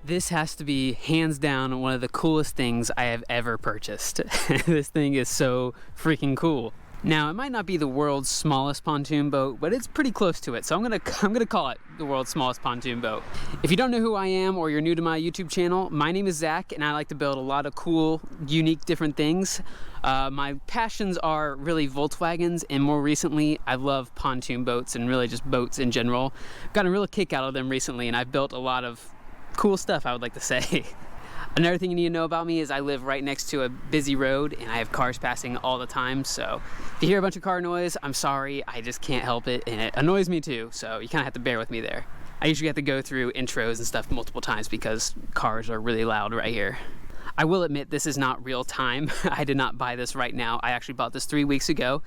This has to be hands down one of the coolest things I have ever purchased. This thing is so freaking cool. Now, it might not be the world's smallest pontoon boat, but it's pretty close to it, so I'm gonna call it the world's smallest pontoon boat. If you don't know who I am or you're new to my YouTube channel, my name is Zach, and I like to build a lot of cool, unique, different things. My passions are really Volkswagens, and more recently, I love pontoon boats and really just boats in general. I've gotten a real kick out of them recently, and I've built a lot of cool stuff, I would like to say. Another thing you need to know about me is I live right next to a busy road and I have cars passing all the time, so if you hear a bunch of car noise, I'm sorry, I just can't help it, and it annoys me too, so you kind of have to bear with me there. I usually have to go through intros and stuff multiple times because cars are really loud right here. I will admit this is not real time. I did not buy this right now. I actually bought this 3 weeks ago,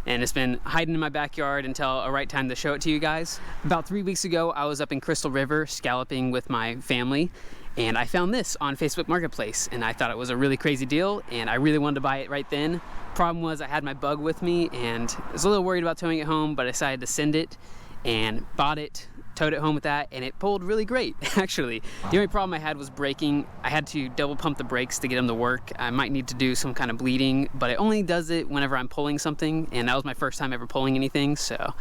and it's been hiding in my backyard until a right time to show it to you guys. About 3 weeks ago, I was up in Crystal River scalloping with my family, and I found this on Facebook Marketplace, and I thought it was a really crazy deal, and I really wanted to buy it right then. Problem was I had my bug with me, and I was a little worried about towing it home, but I decided to send it, and bought it, towed it home with that, and it pulled really great, actually. The only problem I had was braking. I had to double pump the brakes to get them to work. I might need to do some kind of bleeding, but it only does it whenever I'm pulling something, and that was my first time ever pulling anything, so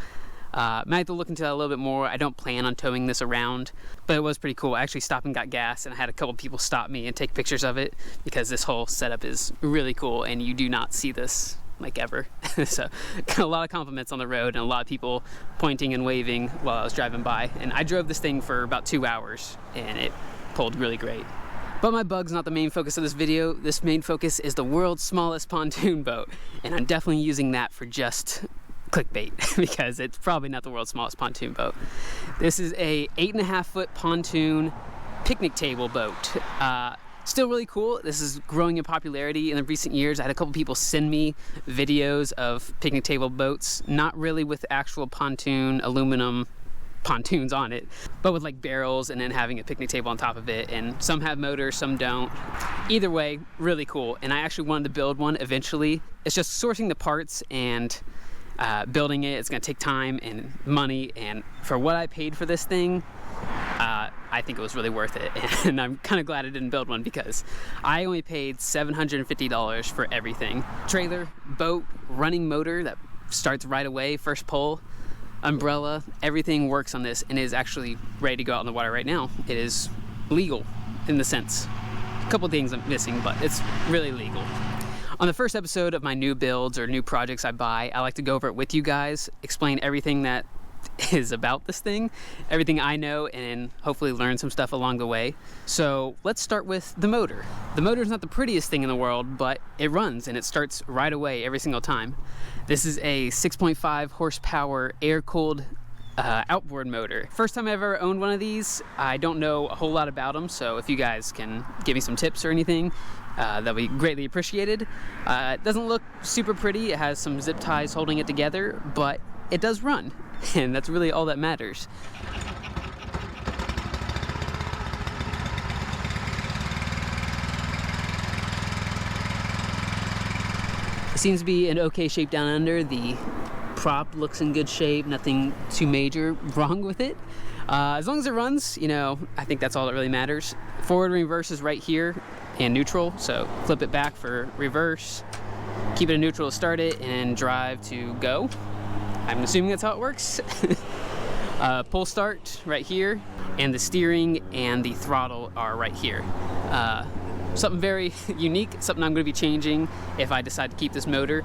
might have to look into that a little bit more. I don't plan on towing this around, but it was pretty cool. I actually stopped and got gas, and I had a couple people stop me and take pictures of it because this whole setup is really cool, and you do not see this like ever. So got a lot of compliments on the road and a lot of people pointing and waving while I was driving by, and I drove this thing for about 2 hours and it pulled really great. But my bug's not the main focus of this video. This main focus is the world's smallest pontoon boat, and I'm definitely using that for just clickbait because it's probably not the world's smallest pontoon boat. This is a 8.5 foot pontoon picnic table boat. Still really cool. This is growing in popularity in the recent years. I had a couple people send me videos of picnic table boats, not really with actual pontoon aluminum pontoons on it, but with like barrels and then having a picnic table on top of it, and some have motors, some don't. Either way, really cool, and I actually wanted to build one eventually. It's just sourcing the parts and building it. It's gonna take time and money, and for what I paid for this thing, I think it was really worth it, and I'm kind of glad I didn't build one because I only paid $750 for everything. Trailer, boat, running motor that starts right away, first pull, umbrella, everything works on this and is actually ready to go out in the water right now. It is legal in the sense. A couple things I'm missing, but it's really legal. On the first episode of my new builds or new projects I buy, I like to go over it with you guys, explain everything that is about this thing, everything I know, and hopefully learn some stuff along the way. So let's start with the motor. The motor is not the prettiest thing in the world, but it runs and it starts right away every single time. This is a 6.5 horsepower air-cooled outboard motor. First time I ever owned one of these. I don't know a whole lot about them, so if you guys can give me some tips or anything, that'll be greatly appreciated. It doesn't look super pretty. It has some zip ties holding it together, but it does run, and that's really all that matters. It seems to be in okay shape down under. The prop looks in good shape, nothing too major wrong with it. As long as it runs, you know, I think that's all that really matters. Forward and reverse is right here, and neutral, so flip it back for reverse, keep it in neutral to start it, and drive to go. I'm assuming that's how it works. Pull start right here, and the steering and the throttle are right here. Something very unique, something I'm going to be changing if I decide to keep this motor.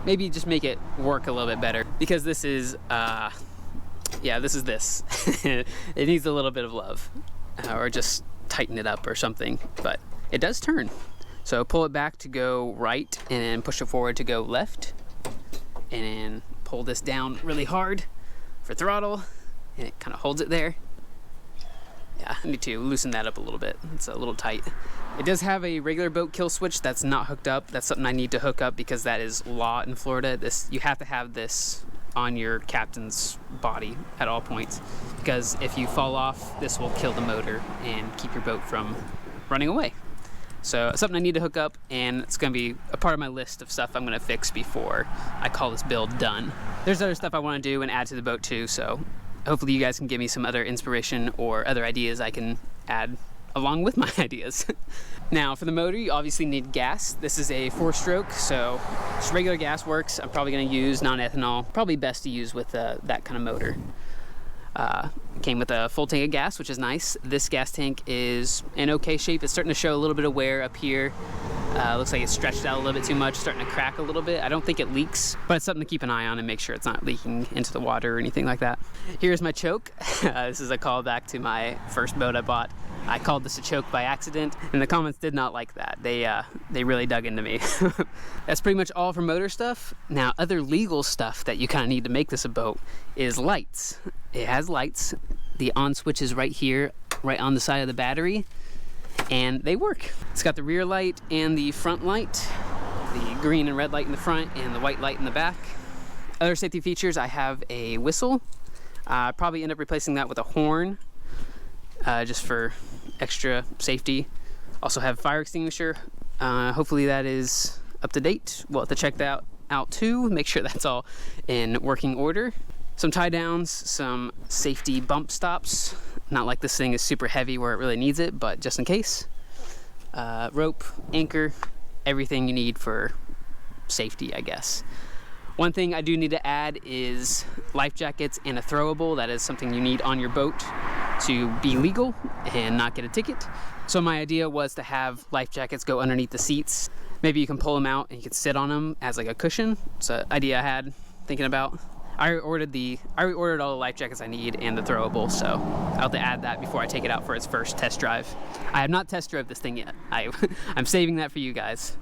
Maybe just make it work a little bit better, because this is, yeah, this is this. It needs a little bit of love, or just tighten it up or something, but it does turn. So pull it back to go right, and then push it forward to go left, and then pull this down really hard for throttle, and it kind of holds it there. Yeah, I need to loosen that up a little bit. It's a little tight. It does have a regular boat kill switch that's not hooked up. That's something I need to hook up because that is law in Florida. You have to have this on your captain's body at all points, because if you fall off, this will kill the motor and keep your boat from running away. So something I need to hook up, and it's going to be a part of my list of stuff I'm going to fix before I call this build done. There's other stuff I want to do and add to the boat too, so hopefully you guys can give me some other inspiration or other ideas I can add along with my ideas. Now for the motor, you obviously need gas. This is a 4-stroke, so just regular gas works. I'm probably going to use non-ethanol. Probably best to use with that kind of motor. Came with a full tank of gas, which is nice. This gas tank is in okay shape. It's starting to show a little bit of wear up here. Looks like it's stretched out a little bit too much, starting to crack a little bit. I don't think it leaks, but it's something to keep an eye on and make sure it's not leaking into the water or anything like that. Here's my choke. This is a callback to my first boat I bought. I called this a choke by accident, and the comments did not like that. They really dug into me. That's pretty much all for motor stuff. Now, other legal stuff that you kind of need to make this a boat is lights. It has lights. The on switch is right here, right on the side of the battery, and they work. It's got the rear light and the front light, the green and red light in the front and the white light in the back. Other safety features, I have a whistle. Probably end up replacing that with a horn, just for extra safety. Also have fire extinguisher. Hopefully that is up to date. We'll have to check that out too, make sure that's all in working order. Some tie downs, some safety bump stops. Not like this thing is super heavy where it really needs it, but just in case. Rope, anchor, everything you need for safety, I guess. One thing I do need to add is life jackets and a throwable. That is something you need on your boat to be legal and not get a ticket. So my idea was to have life jackets go underneath the seats. Maybe you can pull them out and you can sit on them as like a cushion. It's an idea I had thinking about. I already ordered all the life jackets I need and the throwable, so I'll have to add that before I take it out for its first test drive. I have not test drove this thing yet. I'm saving that for you guys.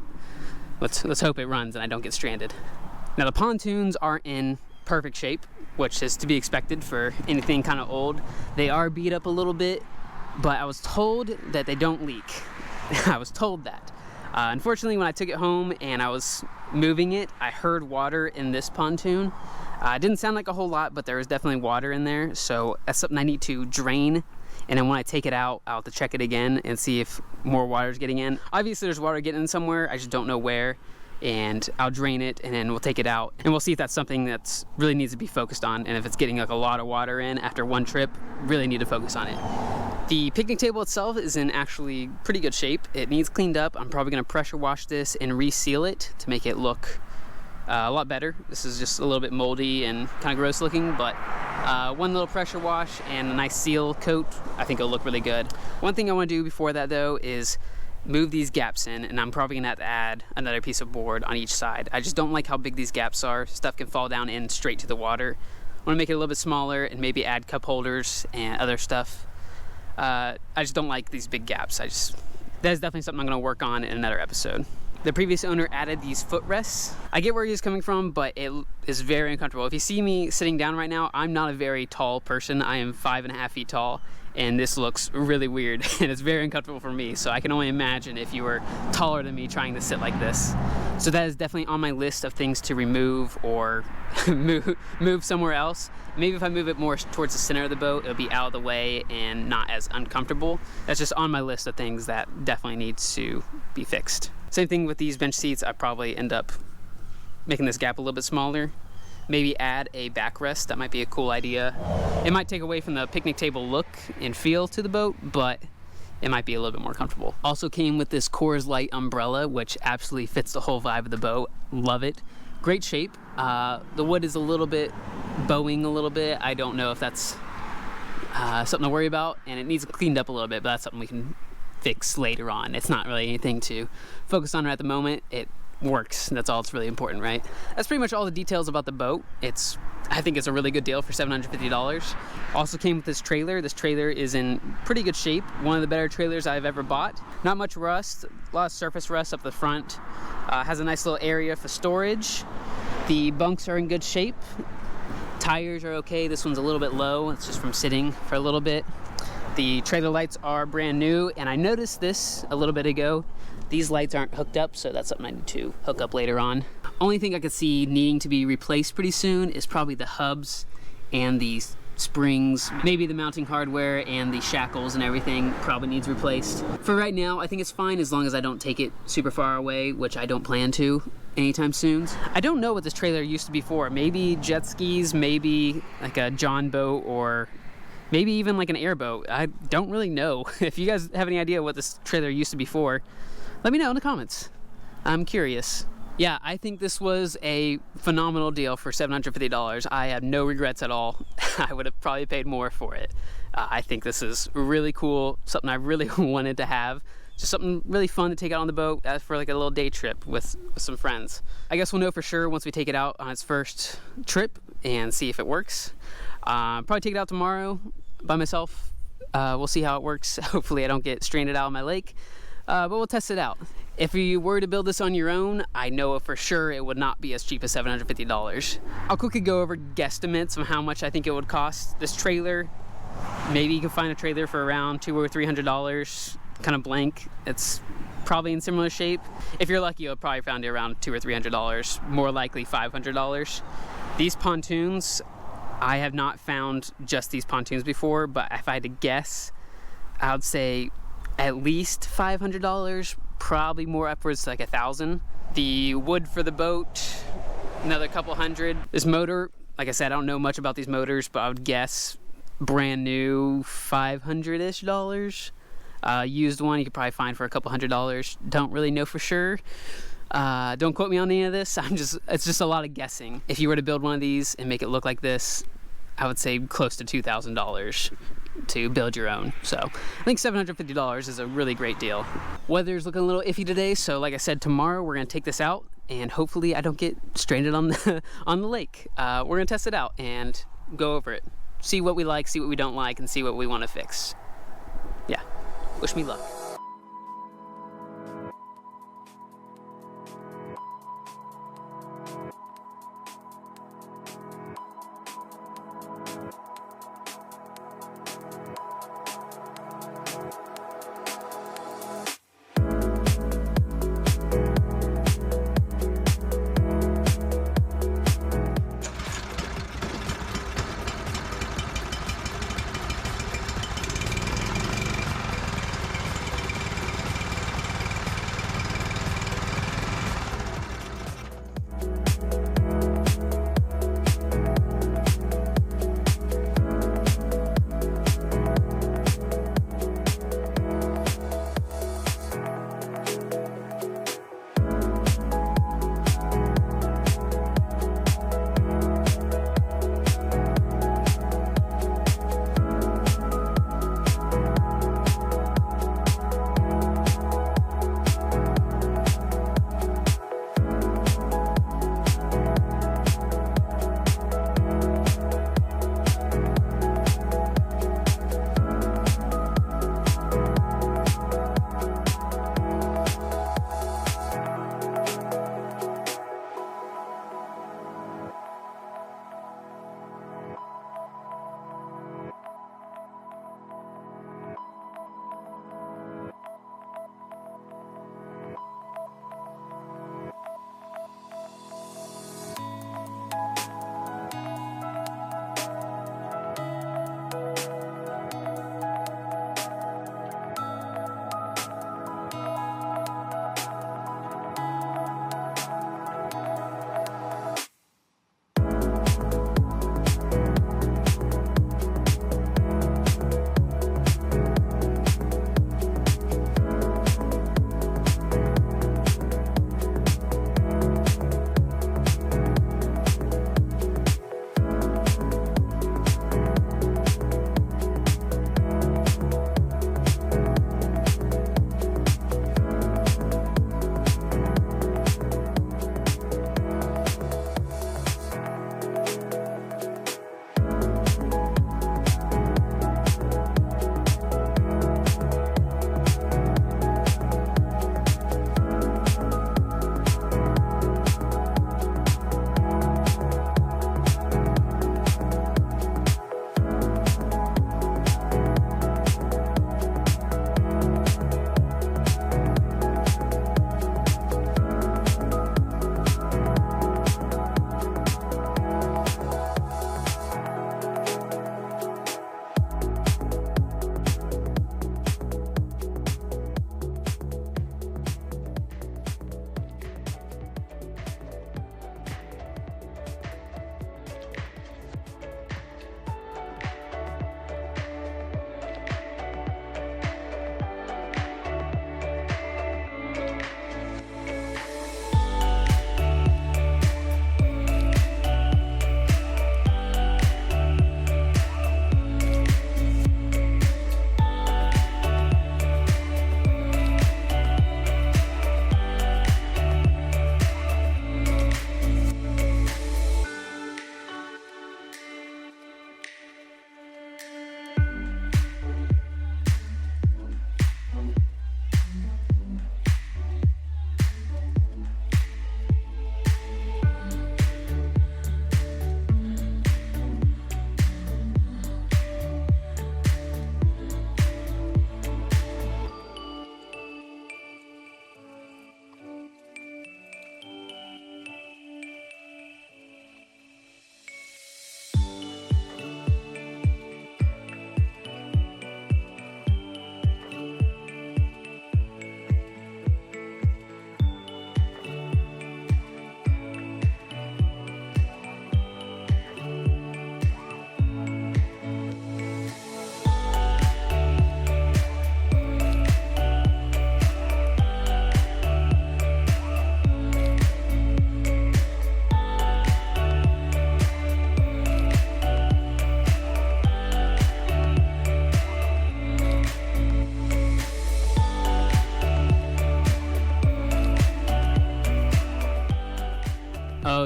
Let's hope it runs and I don't get stranded. Now the pontoons are in perfect shape, which is to be expected for anything kind of old. They are beat up a little bit, but I was told that they don't leak. I was told that. Unfortunately, when I took it home and I was moving it, I heard water in this pontoon. It didn't sound like a whole lot, but there was definitely water in there, so that's something I need to drain. And then when I take it out, I'll have to check it again and see if more water is getting in. Obviously, there's water getting in somewhere, I just don't know where. And I'll drain it, and then we'll take it out, and we'll see if that's something that's really needs to be focused on. And if it's getting like a lot of water in after one trip, really need to focus on it. The picnic table itself is in actually pretty good shape. It needs cleaned up. I'm probably going to pressure wash this and reseal it to make it look a lot better. This is just a little bit moldy and kind of gross looking, but one little pressure wash and a nice seal coat, I think it'll look really good. One thing I want to do before that though is move these gaps in, and I'm probably gonna have to add another piece of board on each side. I just don't like how big these gaps are. Stuff can fall down in straight to the water. I want to make it a little bit smaller and maybe add cup holders and other stuff. I just don't like these big gaps. That is definitely something I'm gonna work on in another episode. The previous owner added these footrests. I get where he's coming from, but it is very uncomfortable. If you see me sitting down right now, I'm not a very tall person. I am 5.5 feet tall, and this looks really weird, and it's very uncomfortable for me. So I can only imagine if you were taller than me trying to sit like this. So that is definitely on my list of things to remove or move somewhere else. Maybe if I move it more towards the center of the boat, it'll be out of the way and not as uncomfortable. That's just on my list of things that definitely needs to be fixed. Same thing with these bench seats. I probably end up making this gap a little bit smaller. Maybe add a backrest. That might be a cool idea. It might take away from the picnic table look and feel to the boat, but it might be a little bit more comfortable. Also came with this Coors Light umbrella, which absolutely fits the whole vibe of the boat. Love it. Great shape. The wood is a little bit bowing a little bit. I don't know if that's something to worry about, and it needs cleaned up a little bit, but that's something we can fix later on. It's not really anything to focus on right at the moment. It works. That's all that's really important, right? That's pretty much all the details about the boat. I think it's a really good deal for $750. Also came with this trailer. This trailer is in pretty good shape. One of the better trailers I've ever bought. Not much rust, a lot of surface rust up the front. Has a nice little area for storage. The bunks are in good shape. Tires are okay. This one's a little bit low. It's just from sitting for a little bit. The trailer lights are brand new, and I noticed this a little bit ago. These lights aren't hooked up, so that's something I need to hook up later on. Only thing I could see needing to be replaced pretty soon is probably the hubs and the springs. Maybe the mounting hardware and the shackles and everything probably needs replaced. For right now, I think it's fine as long as I don't take it super far away, which I don't plan to anytime soon. I don't know what this trailer used to be for. Maybe jet skis, maybe like a John boat or maybe even like an airboat. I don't really know. If you guys have any idea what this trailer used to be for, let me know in the comments. I'm curious. Yeah, I think this was a phenomenal deal for $750. I have no regrets at all. I would have probably paid more for it. I think this is really cool, something I really wanted to have. Just something really fun to take out on the boat for like a little day trip with some friends. I guess we'll know for sure once we take it out on its first trip and see if it works. Probably take it out tomorrow by myself. We'll see how it works. Hopefully I don't get stranded out on my lake, but we'll test it out. If you were to build this on your own, I know for sure it would not be as cheap as $750. I'll quickly go over guesstimates of how much I think it would cost. This trailer, maybe you can find a trailer for around $200 or $300, kind of blank. It's probably in similar shape. If you're lucky, you'll probably find it around $200 or $300, more likely $500. These pontoons, I have not found just these pontoons before, but if I had to guess, I would say at least $500, probably more upwards to like $1,000. The wood for the boat, another couple hundred. This motor, like I said, I don't know much about these motors, but I would guess brand new $500-ish. Used one you could probably find for a couple $100. Don't really know for sure. Don't quote me on any of this. It's just a lot of guessing. If you were to build one of these and make it look like this, I would say close to $2,000 to build your own. So I think $750 is a really great deal. Weather's looking a little iffy today, so like I said, tomorrow we're gonna take this out and hopefully I don't get stranded on the on the lake. We're gonna test it out and go over it, see what we like, see what we don't like, and see what we want to fix. Yeah, wish me luck.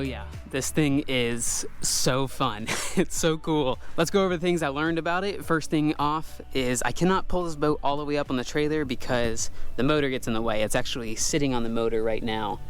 Oh yeah, this thing is so fun. It's so cool. Let's go over the things I learned about it. First thing off is I cannot pull this boat all the way up on the trailer because the motor gets in the way. It's actually sitting on the motor right now.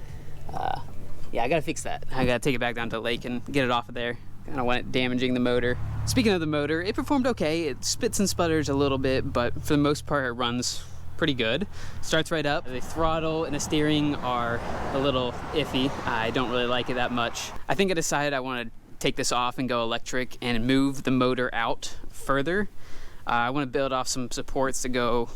Yeah, I gotta fix that. I gotta take it back down to the lake and get it off of there. I don't want it damaging the motor. Speaking of the motor, it performed okay. It spits and sputters a little bit, but for the most part it runs pretty good. Starts right up. The throttle and the steering are a little iffy. I don't really like it that much. I think I decided I want to take this off and go electric and move the motor out further. I want to build off some supports to go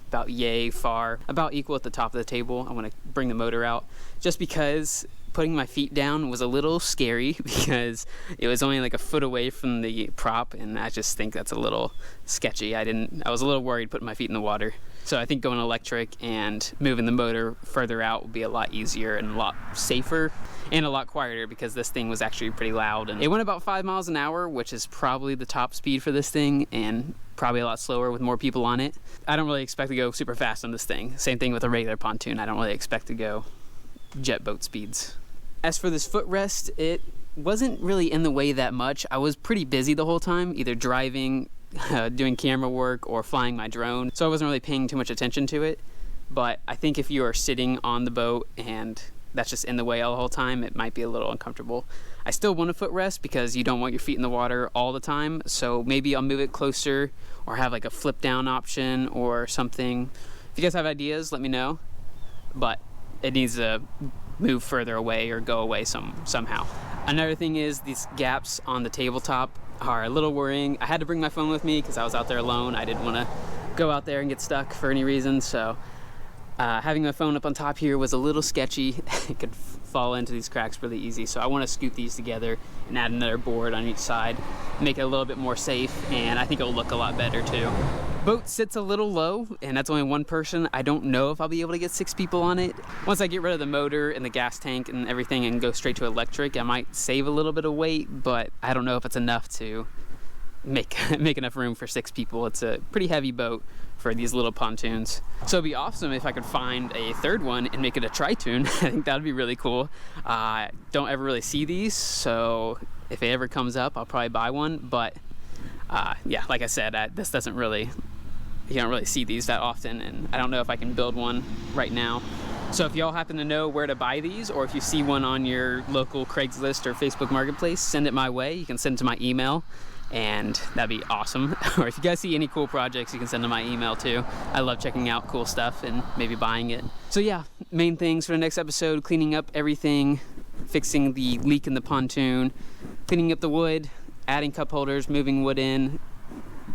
about yay far, about equal at the top of the table. I want to bring the motor out just because putting my feet down was a little scary because it was only like a foot away from the prop, and I just think that's a little sketchy. I was a little worried putting my feet in the water. So I think going electric and moving the motor further out will be a lot easier and a lot safer and a lot quieter because this thing was actually pretty loud. And it went about 5 miles an hour, which is probably the top speed for this thing, and probably a lot slower with more people on it. I don't really expect to go super fast on this thing. Same thing with a regular pontoon. I don't really expect to go jet boat speeds. As for this footrest, it wasn't really in the way that much. I was pretty busy the whole time, either driving, doing camera work, or flying my drone, so I wasn't really paying too much attention to it. But I think if you are sitting on the boat and that's just in the way all the whole time, it might be a little uncomfortable. I still want a footrest because you don't want your feet in the water all the time, so maybe I'll move it closer or have like a flip down option or something. If you guys have ideas, let me know, but it needs to move further away or go away somehow. Another thing is these gaps on the tabletop are a little worrying. I had to bring my phone with me because I was out there alone. I didn't want to go out there and get stuck for any reason, so having my phone up on top here was a little sketchy. It could fall into these cracks really easy, so I want to scoot these together and add another board on each side, make it a little bit more safe, and I think it'll look a lot better too. Boat sits a little low, and that's only one person. I don't know if I'll be able to get 6 people on it. Once I get rid of the motor and the gas tank and everything and go straight to electric, I might save a little bit of weight, but I don't know if it's enough to make enough room for 6 people. It's a pretty heavy boat for these little pontoons. So it'd be awesome if I could find a third one and make it a tri-toon. I think that'd be really cool. Don't ever really see these, so if it ever comes up, I'll probably buy one, but yeah, like I said, this doesn't really, you don't really see these that often, and I don't know if I can build one right now. So if y'all happen to know where to buy these, or if you see one on your local Craigslist or Facebook Marketplace, send it my way. You can send it to my email, and that'd be awesome. Or if you guys see any cool projects, you can send them my email too. I love checking out cool stuff and maybe buying it. So yeah, main things for the next episode: cleaning up everything, fixing the leak in the pontoon, cleaning up the wood, adding cup holders, moving wood in,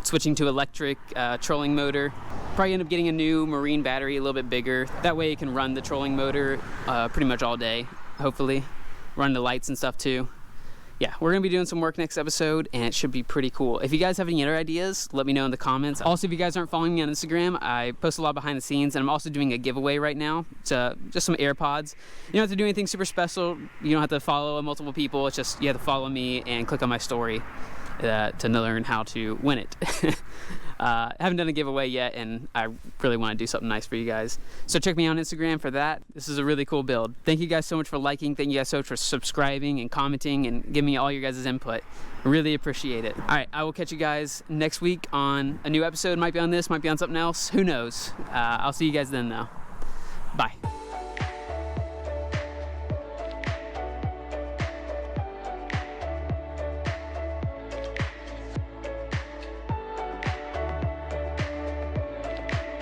switching to electric trolling motor. Probably end up getting a new marine battery, a little bit bigger. That way it can run the trolling motor pretty much all day, hopefully. Run the lights and stuff too. Yeah, we're gonna be doing some work next episode, and it should be pretty cool. If you guys have any other ideas, let me know in the comments. Also, if you guys aren't following me on Instagram, I post a lot behind the scenes, and I'm also doing a giveaway right now. It's just some AirPods. You don't have to do anything super special. You don't have to follow multiple people. It's just you have to follow me and click on my story to learn how to win it. I haven't done a giveaway yet, and I really want to do something nice for you guys. So check me out on Instagram for that. This is a really cool build. Thank you guys so much for liking. Thank you guys so much for subscribing and commenting and giving me all your guys' input. Really appreciate it. All right, I will catch you guys next week on a new episode. Might be on this, might be on something else. Who knows? I'll see you guys then, though. Bye.